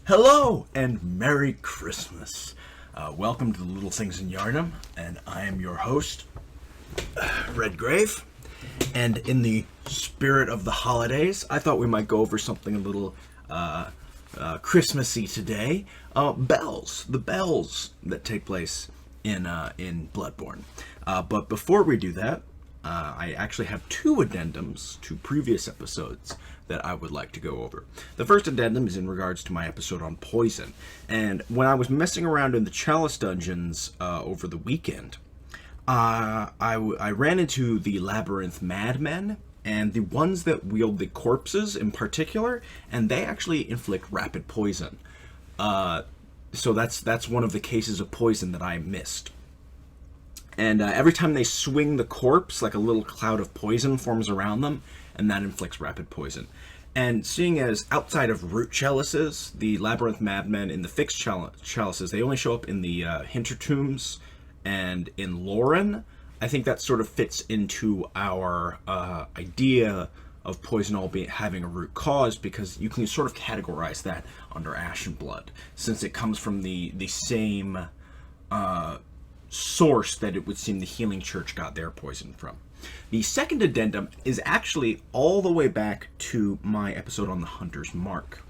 Hello and Merry Christmas. Welcome to the Little Things in Yharnam, and I am your host, Redgrave. And in the spirit of the holidays, I thought we might go over something a little Christmassy today. Bells, the bells that take place in Bloodborne. But before we do that, I actually have two addendums to previous episodes that I would like to go over. The first addendum is in regards to my episode on poison. And when I was messing around in the Chalice dungeons over the weekend, I ran into the Labyrinth Madmen, and the ones that wield the corpses in particular, and they actually inflict rapid poison. So that's one of the cases of poison that I missed. And every time they swing the corpse, like a little cloud of poison forms around them, and that inflicts rapid poison. And seeing as outside of root chalices, the Labyrinth Madmen in the fixed chalices, they only show up in the Hintertombs and in Lauren, I think that sort of fits into our idea of poison having a root cause, because you can sort of categorize that under Ashen Blood, since it comes from the same source that it would seem the Healing Church got their poison from. The second addendum is actually all the way back to my episode on the Hunter's Mark.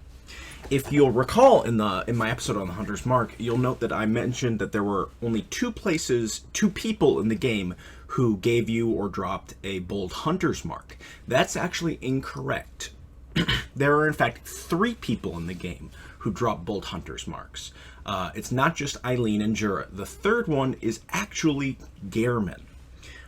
If you'll recall in my episode on the Hunter's Mark, you'll note that I mentioned that there were only two people in the game who gave you or dropped a bold Hunter's Mark. That's actually incorrect. There are in fact 3 people in the game who drop bold Hunter's Marks. It's not just Eileen and Jura. The third one is actually Gehrman.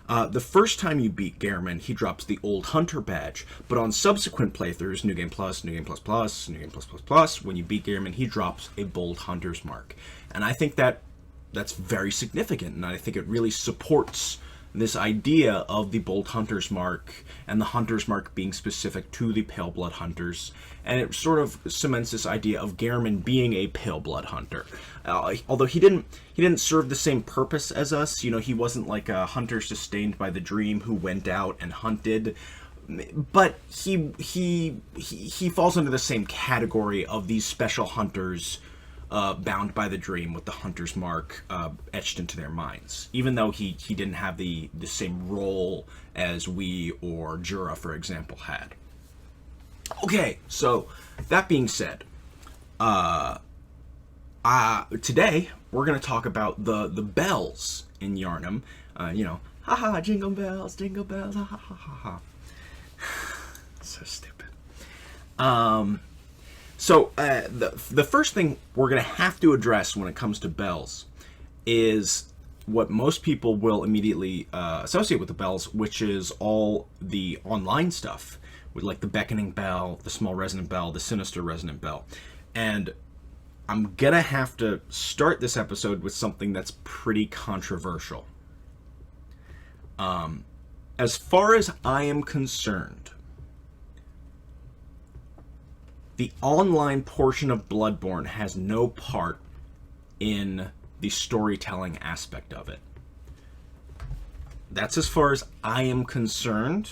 The first time you beat Gehrman, he drops the Old Hunter badge, but on subsequent playthroughs, New Game Plus, New Game Plus Plus, New Game Plus Plus Plus, when you beat Gehrman, he drops a Bold Hunter's Mark. And I think that's very significant, and I think it really supports this idea of the Bold Hunter's Mark, and the Hunter's Mark being specific to the Pale Blood Hunters, and it sort of cements this idea of Gehrman being a Pale Blood Hunter. Although he didn't serve the same purpose as us, he wasn't like a hunter sustained by the dream who went out and hunted, but he falls into the same category of these special hunters bound by the dream with the Hunter's Mark etched into their minds, even though he didn't have the same role as we or Jura, for example, had. Okay, so that being said, today we're going to talk about the bells in Yharnam. Haha, jingle bells, ha ha ha ha ha. So stupid. So the first thing we're going to have to address when it comes to bells is what most people will immediately associate with the bells, which is all the online stuff, with like the beckoning bell, the small resonant bell, the sinister resonant bell. And I'm going to have to start this episode with something that's pretty controversial. As far as I am concerned, the online portion of Bloodborne has no part in the storytelling aspect of it. That's as far as I am concerned.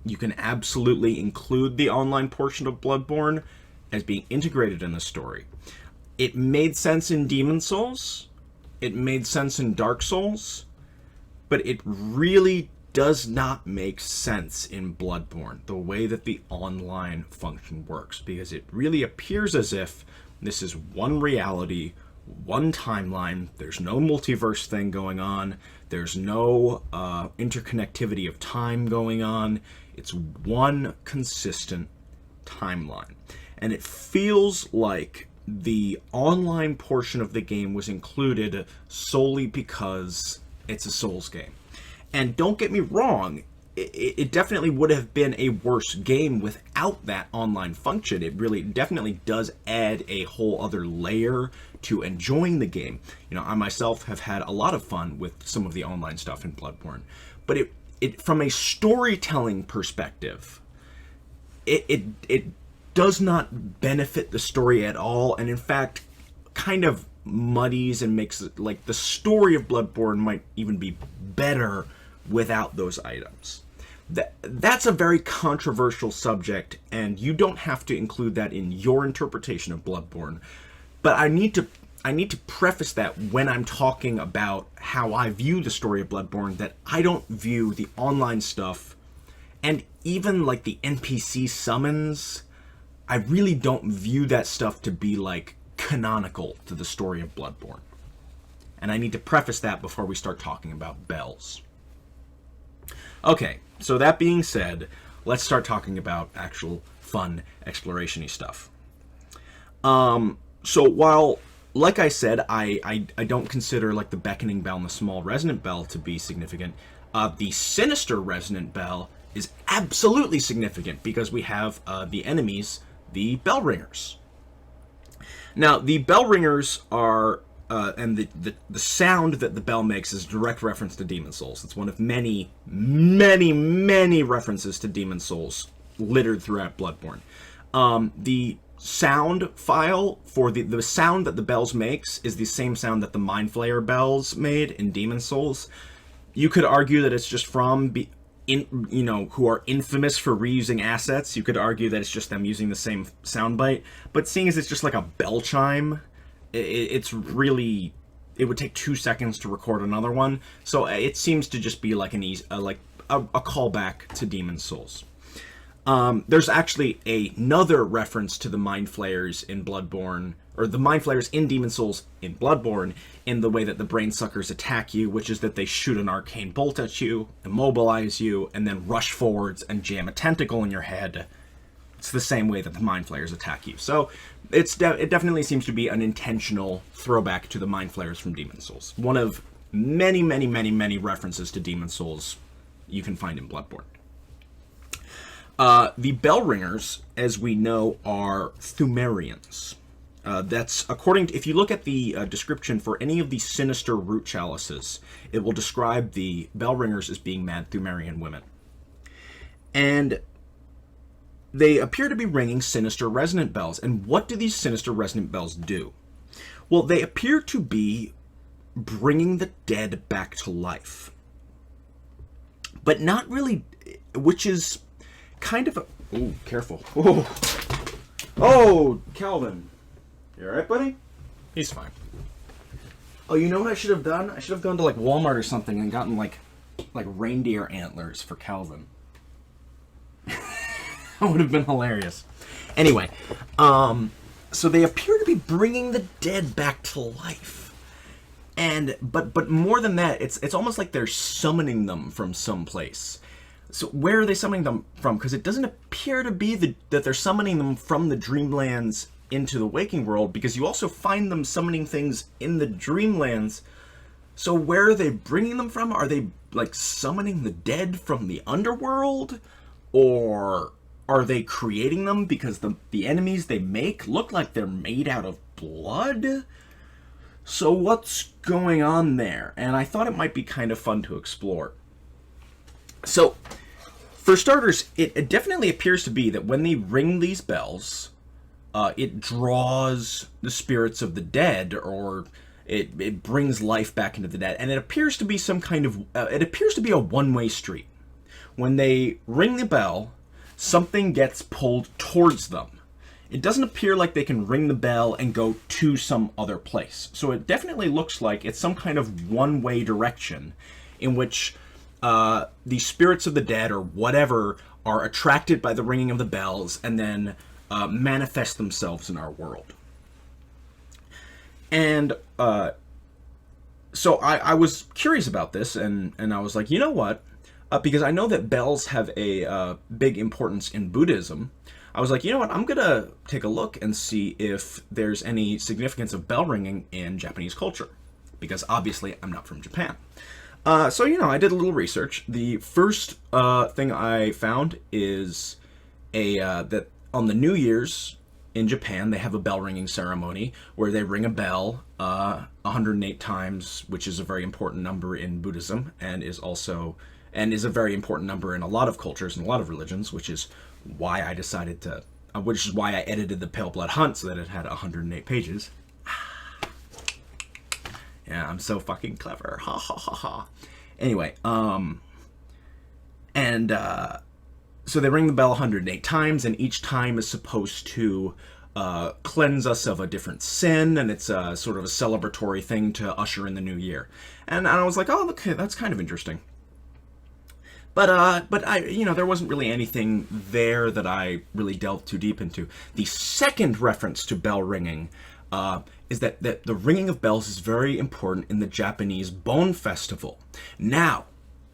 You can absolutely include the online portion of Bloodborne as being integrated in the story. It made sense in Demon Souls. It made sense in Dark Souls. But it really does not make sense in Bloodborne, the way that the online function works, because it really appears as if this is one reality, one timeline. There's no multiverse thing going on. There's no interconnectivity of time going on. It's one consistent timeline. And it feels like the online portion of the game was included solely because it's a Souls game. And don't get me wrong, it definitely would have been a worse game without that online function. It really definitely does add a whole other layer to enjoying the game. I myself have had a lot of fun with some of the online stuff in Bloodborne. But it from a storytelling perspective, it does not benefit the story at all, and in fact kind of muddies and makes it like the story of Bloodborne might even be better without those items. That's a very controversial subject, and you don't have to include that in your interpretation of Bloodborne. But I need to preface that when I'm talking about how I view the story of Bloodborne, that I don't view the online stuff and even like the NPC summons, I really don't view that stuff to be like canonical to the story of Bloodborne. And I need to preface that before we start talking about bells. Okay, so that being said, let's start talking about actual fun exploration-y stuff. So while, like I said, I don't consider like the beckoning bell and the small resonant bell to be significant, the sinister resonant bell is absolutely significant because we have the enemies, the bell ringers. Now, the bell ringers are, and the sound that the bell makes is a direct reference to Demon Souls. It's one of many, many, many references to Demon Souls littered throughout Bloodborne. The sound file for the sound that the bells makes is the same sound that the Mind Flayer bells made in Demon Souls. You could argue that it's just from who are infamous for reusing assets. You could argue that it's just them using the same soundbite, but seeing as it's just like a bell chime, it's really, it would take 2 seconds to record another one, so it seems to just be like an easy, a callback to Demon Souls. There's actually another reference to the Mind Flayers in Bloodborne, or the Mind Flayers in Demon Souls in Bloodborne, in the way that the Brain Suckers attack you, which is that they shoot an arcane bolt at you, immobilize you, and then rush forwards and jam a tentacle in your head. It's the same way that the Mind Flayers attack you. So it definitely seems to be an intentional throwback to the Mind Flayers from Demon Souls. One of many, many, many, many references to Demon Souls you can find in Bloodborne. The bell ringers, as we know, are Pthumerians. That's according to, if you look at the description for any of the sinister root chalices, it will describe the bell ringers as being mad Pthumerian women. And they appear to be ringing sinister resonant bells. And what do these sinister resonant bells do? Well, they appear to be bringing the dead back to life. But not really, which is kind of a... Ooh, careful. Oh, Calvin. You alright, buddy? He's fine. Oh, you know what I should have done? I should have gone to like Walmart or something and gotten like reindeer antlers for Calvin. That would have been hilarious. Anyway, so they appear to be bringing the dead back to life. And but more than that, it's almost like they're summoning them from someplace. So where are they summoning them from? Because it doesn't appear to be that they're summoning them from the Dreamlands into the waking world, because you also find them summoning things in the Dreamlands. So where are they bringing them from? Are they like summoning the dead from the underworld? Or are they creating them because the enemies they make look like they're made out of blood? So what's going on there? And I thought it might be kind of fun to explore. So, for starters, it definitely appears to be that when they ring these bells, it draws the spirits of the dead, or it brings life back into the dead. And it appears to be some kind of, it appears to be a one-way street. When they ring the bell, something gets pulled towards them. It doesn't appear like they can ring the bell and go to some other place. So it definitely looks like it's some kind of one-way direction in which the spirits of the dead or whatever are attracted by the ringing of the bells and then manifest themselves in our world. And so I was curious about this, and I was like, you know what? Because I know that bells have a big importance in Buddhism. I was like, you know what? I'm going to take a look and see if there's any significance of bell ringing in Japanese culture. Because obviously I'm not from Japan. So, I did a little research. The first thing I found is that on the New Year's in Japan, they have a bell ringing ceremony where they ring a bell 108 times, which is a very important number in Buddhism, and is a very important number in a lot of cultures and a lot of religions, which is why I decided to, which is why I edited the Pale Blood Hunt so that it had 108 pages. Yeah, I'm so fucking clever. Ha ha ha ha. Anyway, and And so they ring the bell 108 times, and each time is supposed to cleanse us of a different sin, and it's a sort of a celebratory thing to usher in the new year. And I was like, oh, okay, that's kind of interesting. But I, there wasn't really anything there that I really delved too deep into. The second reference to bell ringing is that the ringing of bells is very important in the Japanese Bon Festival. Now,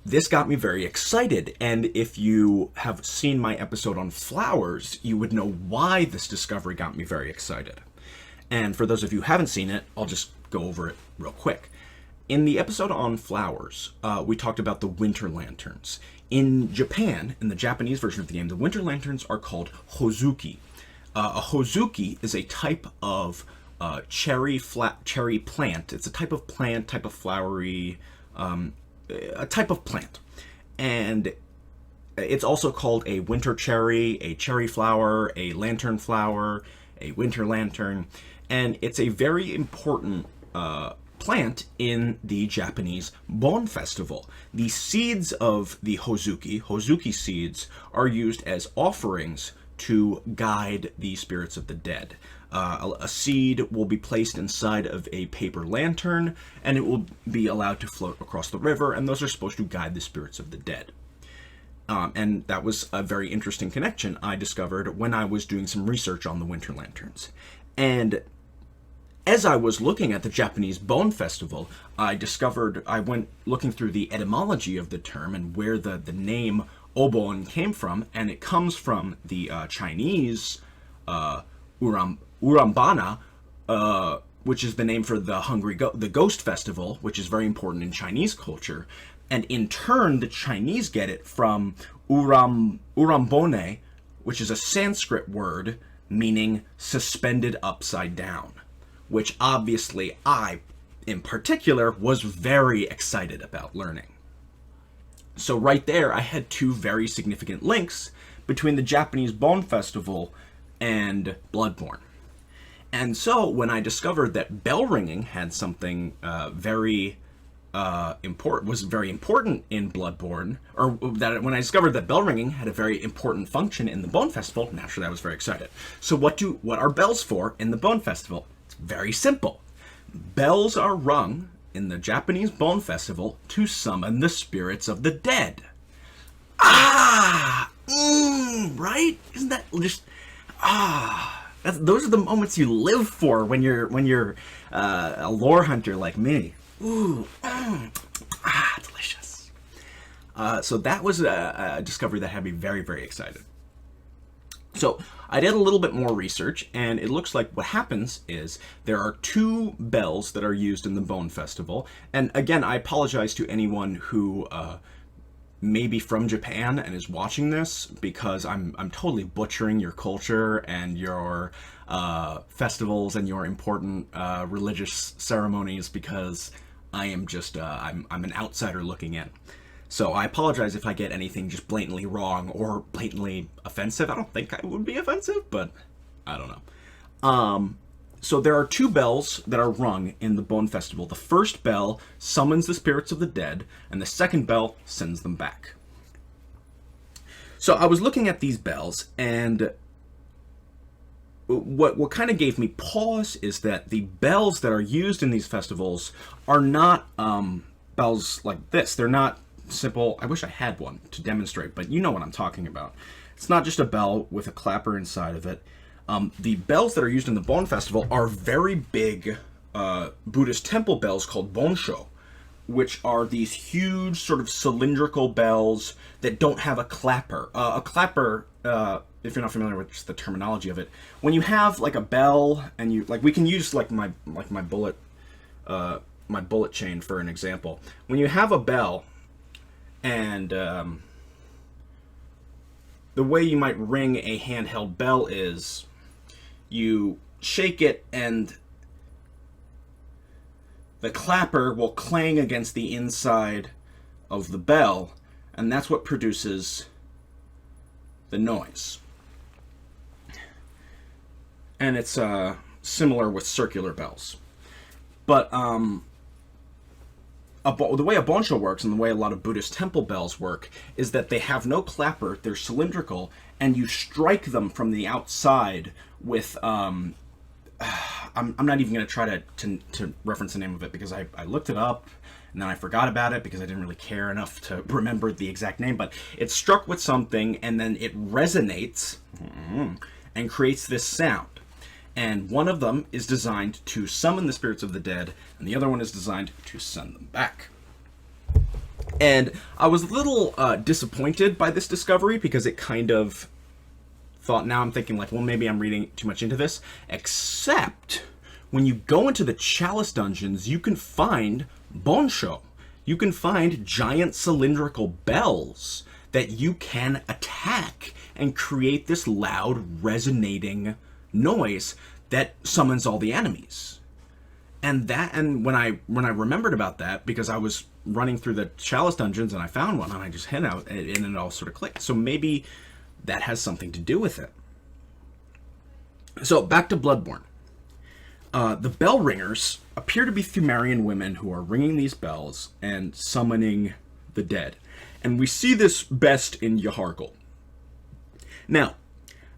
this got me very excited, and if you have seen my episode on flowers, you would know why this discovery got me very excited. And for those of you who haven't seen it, I'll just go over it real quick. In the episode on flowers, we talked about the winter lanterns. In Japan, in the Japanese version of the game, the winter lanterns are called hozuki. A hozuki is a type of cherry plant. It's a type of plant, type of flowery, a type of plant. And it's also called a winter cherry, a cherry flower, a lantern flower, a winter lantern. And it's a very important plant in the Japanese Bon Festival. The seeds of the hozuki seeds, are used as offerings to guide the spirits of the dead. A seed will be placed inside of a paper lantern, and it will be allowed to float across the river, and those are supposed to guide the spirits of the dead. And that was a very interesting connection I discovered when I was doing some research on the winter lanterns. And as I was looking at the Japanese Bon Festival, I went looking through the etymology of the term and where the name Obon came from, and it comes from the Chinese Urambana, which is the name for the Ghost Festival, which is very important in Chinese culture. And in turn, the Chinese get it from Urambone, which is a Sanskrit word meaning suspended upside down, which obviously I, in particular, was very excited about learning. So right there, I had two very significant links between the Japanese Bon Festival and Bloodborne. And so when I discovered that bell ringing had something very important in Bloodborne, or that when I discovered that bell ringing had a very important function in the Bon Festival, naturally I was very excited. So what are bells for in the Bon Festival? It's very simple. Bells are rung in the Japanese Bon Festival to summon the spirits of the dead. Right? Isn't that just those are the moments you live for when you're a lore hunter like me. Delicious. So that was a discovery that had me very, very excited. So I did a little bit more research, and it looks like what happens is there are two bells that are used in the Bon Festival. And again, I apologize to anyone who may be from Japan and is watching this, because I'm totally butchering your culture and your festivals and your important religious ceremonies, because I am just I'm an outsider looking in. So I apologize if I get anything just blatantly wrong or blatantly offensive. I don't think I would be offensive, but I don't know. So there are two bells that are rung in the Bon Festival. The first bell summons the spirits of the dead, and the second bell sends them back. So I was looking at these bells, and what kind of gave me pause is that the bells that are used in these festivals are not bells like this. They're not simple. I wish I had one to demonstrate, but you know what I'm talking about. It's not just a bell with a clapper inside of it. The bells that are used in the Bon Festival are very big Buddhist temple bells called bonsho, which are these huge sort of cylindrical bells that don't have a clapper. A clapper, if you're not familiar with just the terminology of it, when you have like a bell and you we can use my bullet chain for an example. When you have a bell, and the way you might ring a handheld bell is you shake it, and the clapper will clang against the inside of the bell, and that's what produces the noise. And it's similar with circular bells. But the way a bonsho works and the way a lot of Buddhist temple bells work is that they have no clapper, they're cylindrical, and you strike them from the outside with I'm not even going to try to reference the name of it because I looked it up and then I forgot about it because I didn't really care enough to remember the exact name, but it's struck with something and then it resonates and creates this sound. And one of them is designed to summon the spirits of the dead, and the other one is designed to send them back. And I was a little disappointed by this discovery because it kind of thought, now I'm thinking like, well, maybe I'm reading too much into this. Except when you go into the Chalice dungeons, you can find bonsho. You can find giant cylindrical bells that you can attack and create this loud resonating noise that summons all the enemies. And when I remembered about that, because I was running through the Chalice dungeons and I found one and I just hit out and it all sort of clicked. So maybe that has something to do with it. So back to Bloodborne. The bell ringers appear to be Pthumerian women who are ringing these bells and summoning the dead. And we see this best in Yharnam. Now,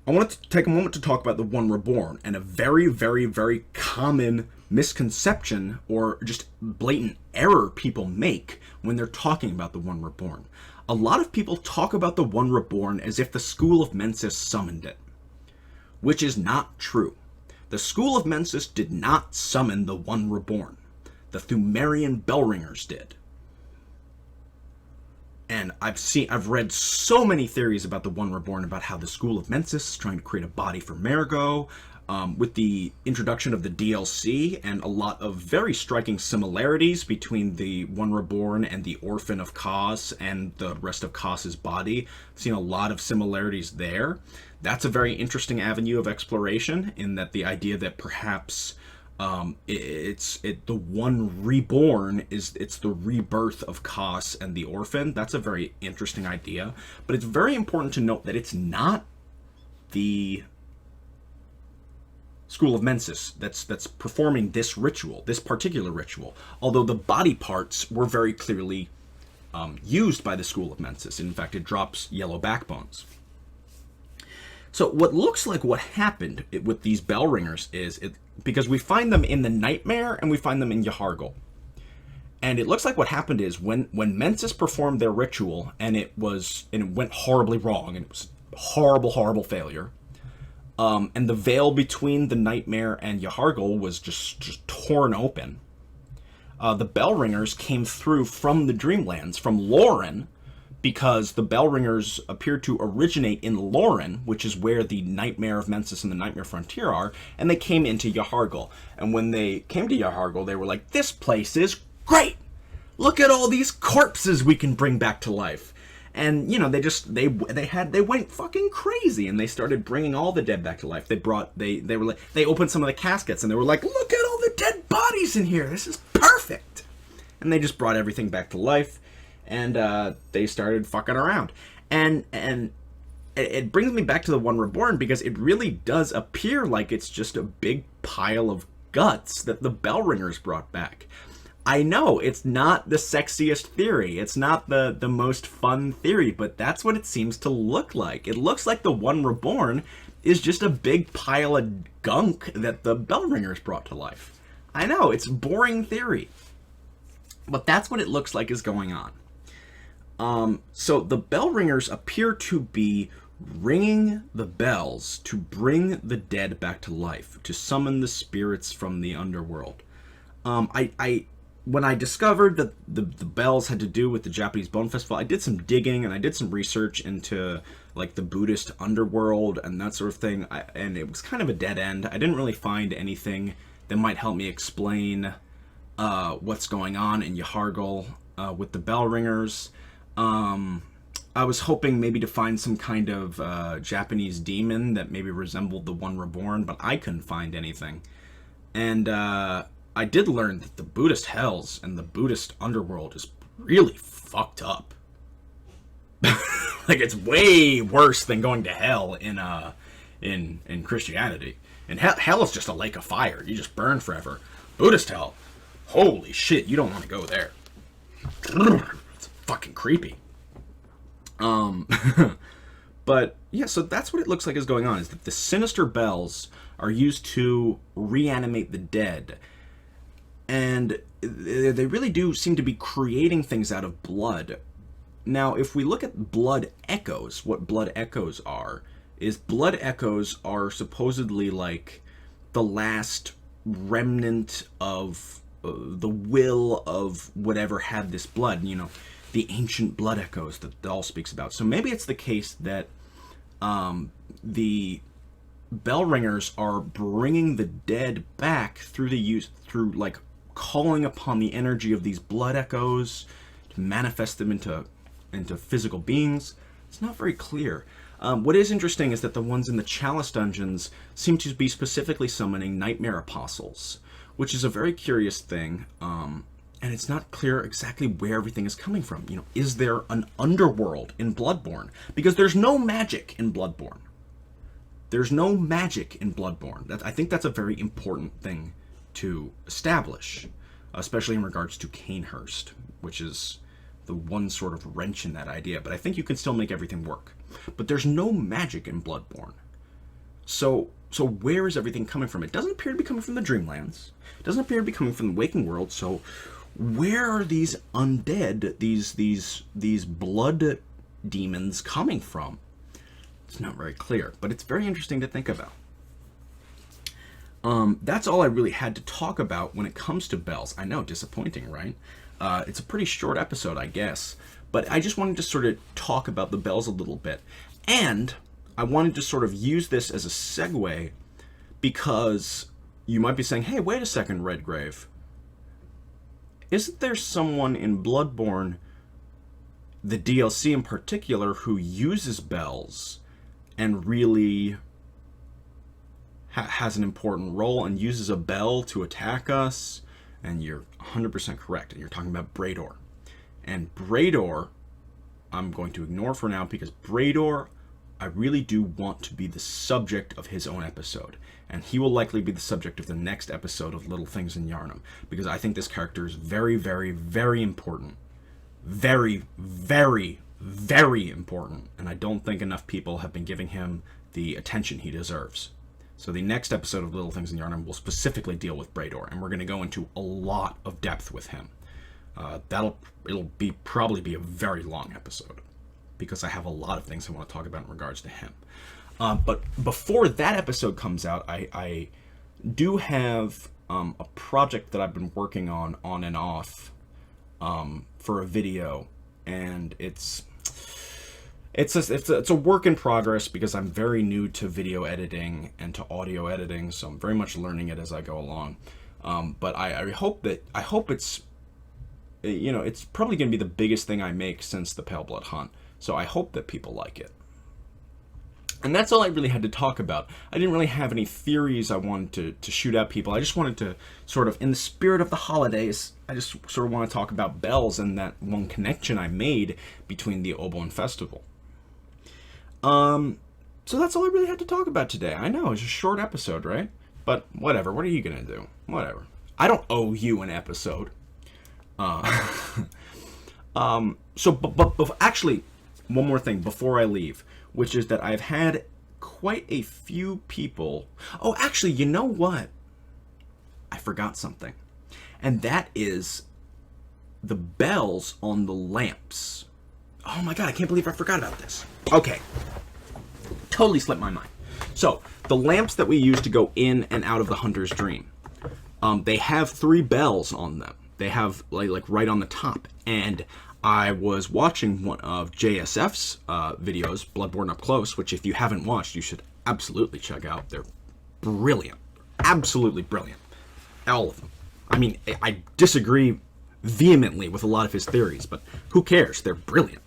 I want to take a moment to talk about the One Reborn and a very, very, very common misconception or just blatant error people make when they're talking about the One Reborn. A lot of people talk about the One Reborn as if the School of Mensis summoned it, which is not true. The School of Mensis did not summon the One Reborn. The Pthumerian Bellringers did. And I've read so many theories about the One Reborn, about how the School of Mensis is trying to create a body for Marigot, with the introduction of the DLC, and a lot of very striking similarities between the One Reborn and the Orphan of Kos and the rest of Kos's body. I've seen a lot of similarities there. That's a very interesting avenue of exploration, in that the idea that perhaps the One Reborn it's the rebirth of Kos and the Orphan. That's a very interesting idea, but it's very important to note that it's not the School of Mensis that's performing this ritual, this particular ritual, although the body parts were very clearly used by the School of Mensis. In fact, it drops yellow backbones. So what looks like what happened with these bell ringers is, because we find them in the Nightmare and we find them in Yharnam. And it looks like what happened is when Mensis performed their ritual and it went horribly wrong, and it was a horrible, horrible failure. And the veil between the Nightmare and Yharnam was just torn open. The bell ringers came through from the Dreamlands, from Lauren, because the bell ringers appear to originate in Lauren, which is where the Nightmare of Mensis and the Nightmare Frontier are, and they came into Yharnam. And when they came to Yharnam, they were like, this place is great! Look at all these corpses we can bring back to life. And, you know, they went fucking crazy, and they started bringing all the dead back to life. They opened some of the caskets, and they were like, look at all the dead bodies in here, this is perfect! And they just brought everything back to life. And they started fucking around. And it brings me back to the One Reborn, because it really does appear like it's just a big pile of guts that the Bellringers brought back. I know, it's not the sexiest theory. It's not the most fun theory, but that's what it seems to look like. It looks like the One Reborn is just a big pile of gunk that the Bellringers brought to life. I know, it's a boring theory. But that's what it looks like is going on. So the bell ringers appear to be ringing the bells to bring the dead back to life, to summon the spirits from the underworld. When I discovered that the bells had to do with the Japanese Bone Festival, I did some digging and I did some research into like the Buddhist underworld and that sort of thing, and it was kind of a dead end. I didn't really find anything that might help me explain what's going on in Yharnam with the bell ringers. I was hoping maybe to find some kind of Japanese demon that maybe resembled the One Reborn, but I couldn't find anything. And I did learn that the Buddhist hells and the Buddhist underworld is really fucked up. Like, it's way worse than going to hell in Christianity. And hell is just a lake of fire. You just burn forever. Buddhist hell, holy shit, you don't want to go there. It's fucking creepy. But yeah, so that's what it looks like is going on, is that the sinister bells are used to reanimate the dead. And they really do seem to be creating things out of blood. Now, if we look at blood echoes, what blood echoes are, is blood echoes are supposedly like the last remnant of the will of whatever had this blood, you know, the ancient blood echoes that Dahl speaks about. So maybe it's the case that the bell ringers are bringing the dead back through like calling upon the energy of these blood echoes to manifest them into physical beings. It's not very clear. What is interesting is that the ones in the Chalice dungeons seem to be specifically summoning nightmare apostles, which is a very curious thing. And it's not clear exactly where everything is coming from. You know, is there an underworld in Bloodborne? Because there's no magic in Bloodborne. There's no magic in Bloodborne. I think that's a very important thing to establish, especially in regards to Cainhurst, which is the one sort of wrench in that idea. But I think you can still make everything work. But there's no magic in Bloodborne. So where is everything coming from? It doesn't appear to be coming from the Dreamlands. It doesn't appear to be coming from the waking world. So where are these undead, these blood demons coming from? It's not very clear, but it's very interesting to think about. That's all I really had to talk about when it comes to bells. I know, disappointing, right? It's a pretty short episode, I guess, but I just wanted to sort of talk about the bells a little bit. And I wanted to sort of use this as a segue, because you might be saying, hey, wait a second, Redgrave. Isn't there someone in Bloodborne, the DLC in particular, who uses bells and really has an important role and uses a bell to attack us? And you're 100% correct. And you're talking about Brador. And Brador, I'm going to ignore for now, because Brador, I really do want to be the subject of his own episode. And he will likely be the subject of the next episode of Little Things in Yharnam, because I think this character is very, very, very important. Very, very, very important. And I don't think enough people have been giving him the attention he deserves. So the next episode of Little Things in Yharnam will specifically deal with Brador, and we're going to go into a lot of depth with him. It'll probably be a very long episode, because I have a lot of things I want to talk about in regards to him. But before that episode comes out, I do have a project that I've been working on and off for a video, and it's a work in progress, because I'm very new to video editing and to audio editing, so I'm very much learning it as I go along. But I hope it's, you know, it's probably going to be the biggest thing I make since the Pale Blood Hunt. So I hope that people like it. And that's all I really had to talk about. I didn't really have any theories I wanted to shoot at people. I just wanted to sort of, in the spirit of the holidays, I just sort of want to talk about bells and that one connection I made between the Obolin Festival. So that's all I really had to talk about today. I know, it's a short episode, right? But whatever, what are you gonna do? Whatever. I don't owe you an episode. Actually, one more thing before I leave, which is that I've had quite a few people... Oh, actually, you know what? I forgot something. And that is the bells on the lamps. Oh my god, I can't believe I forgot about this. Okay. Totally slipped my mind. So, the lamps that we use to go in and out of the Hunter's Dream, they have 3 bells on them. They have, like right on the top. And I was watching one of JSF's videos, Bloodborne Up Close, which if you haven't watched, you should absolutely check out. They're brilliant. Absolutely brilliant. All of them. I mean, I disagree vehemently with a lot of his theories, but who cares? They're brilliant.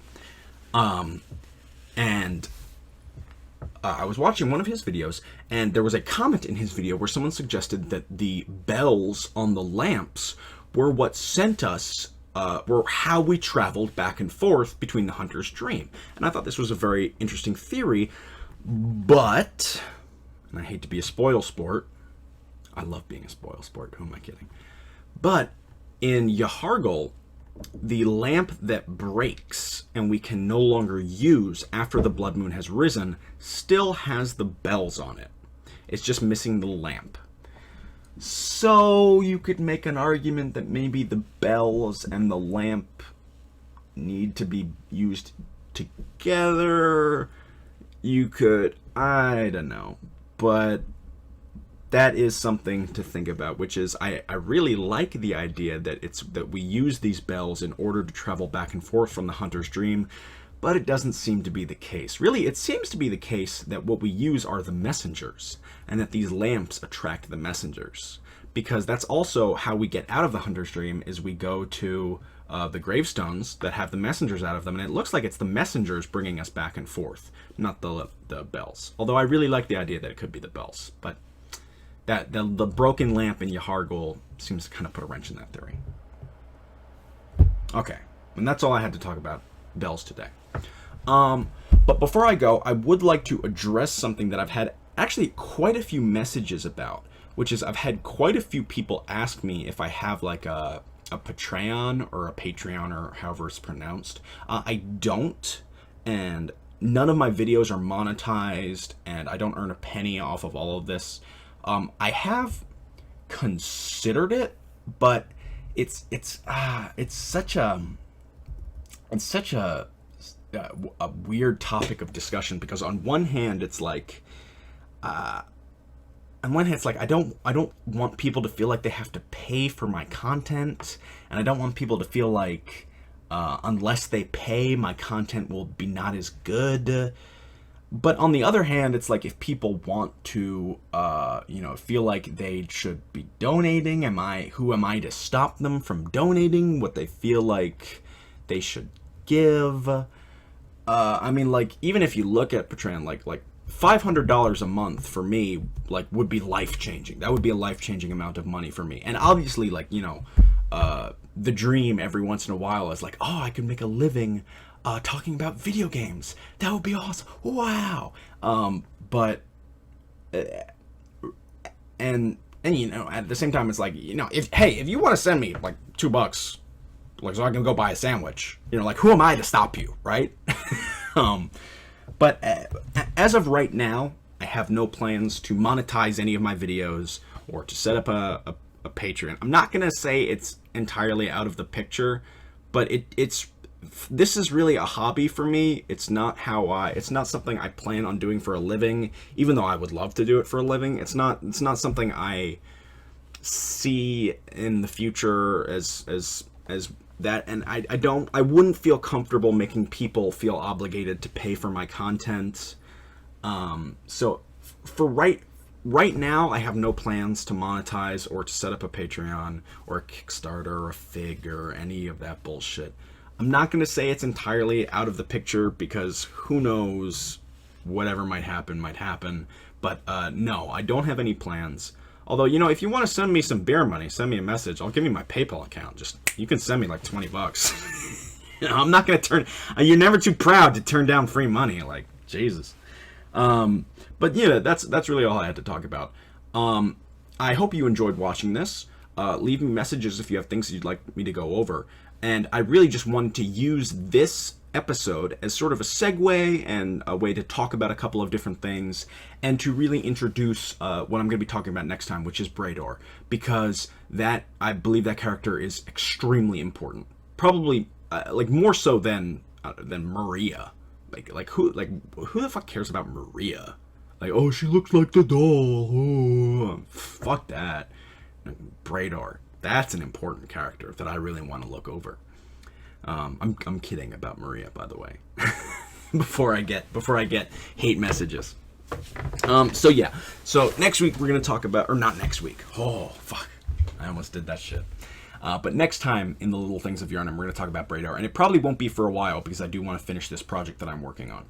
I was watching one of his videos, and there was a comment in his video where someone suggested that the bells on the lamps were what sent us, were how we traveled back and forth between the Hunter's Dream. And I thought this was a very interesting theory, but, and I hate to be a spoil sport, I love being a spoil sport, who am I kidding? But in Yahargul, the lamp that breaks and we can no longer use after the blood moon has risen still has the bells on it. It's just missing the lamp. So you could make an argument that maybe the bells and the lamp need to be used together. You could, I don't know, but that is something to think about, which is I really like the idea that we use these bells in order to travel back and forth from the hunter's dream, but it doesn't seem to be the case. Really, it seems to be the case that what we use are the messengers, and that these lamps attract the messengers, because that's also how we get out of the hunter's dream, is we go to the gravestones that have the messengers out of them, and it looks like it's the messengers bringing us back and forth, not the bells. Although I really like the idea that it could be the bells, but that the broken lamp in Yharnam seems to kind of put a wrench in that theory. Okay, and that's all I had to talk about bells today. But before I go, I would like to address something that I've had actually quite a few messages about, which is I've had quite a few people ask me if I have like a Patreon or however it's pronounced. I don't, and none of my videos are monetized, and I don't earn a penny off of all of this. I have considered it, but it's such a weird topic of discussion, because on one hand it's like I don't want people to feel like they have to pay for my content, and I don't want people to feel like unless they pay, my content will be not as good. But on the other hand, it's like, if people want to, feel like they should be donating, who am I to stop them from donating what they feel like they should give? I mean, like, even if you look at Patreon, like $500 a month for me, like, would be life-changing. That would be a life-changing amount of money for me. And obviously, like, the dream every once in a while is like, oh, I could make a living talking about video games. That would be awesome. Wow. But and at the same time, it's like, if you want to send me like $2, like, so I can go buy a sandwich, like, who am I to stop you, right? But as of right now, I have no plans to monetize any of my videos or to set up a Patreon. I'm not gonna say it's entirely out of the picture, but this is really a hobby for me. It's not something I plan on doing for a living, even though I would love to do it for a living. It's not something I see in the future as that, and I wouldn't feel comfortable making people feel obligated to pay for my content. So for right now, I have no plans to monetize or to set up a Patreon or a Kickstarter or a Fig or any of that bullshit. I'm not going to say it's entirely out of the picture, because who knows, whatever might happen. But no, I don't have any plans. Although, if you want to send me some beer money, send me a message. I'll give you my PayPal account. You can send me like $20. I'm not going to turn... You're never too proud to turn down free money. Like, Jesus. But yeah, that's really all I had to talk about. I hope you enjoyed watching this. Leave me messages if you have things you'd like me to go over. And I really just wanted to use this episode as sort of a segue and a way to talk about a couple of different things, and to really introduce what I'm going to be talking about next time, which is Brador, because I believe that character is extremely important. Probably like more so than Maria. Like who the fuck cares about Maria? Like, oh, she looks like the doll. Oh, fuck that. Brador. That's an important character that I really want to look over. I'm kidding about Maria, by the way. before I get hate messages. So yeah. So next week we're gonna talk about, or not next week. Oh fuck, I almost did that shit. But next time in the Little Things of Yharnam, we're gonna talk about Brador, and it probably won't be for a while, because I do want to finish this project that I'm working on.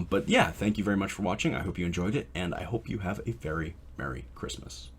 But yeah, thank you very much for watching. I hope you enjoyed it, and I hope you have a very Merry Christmas.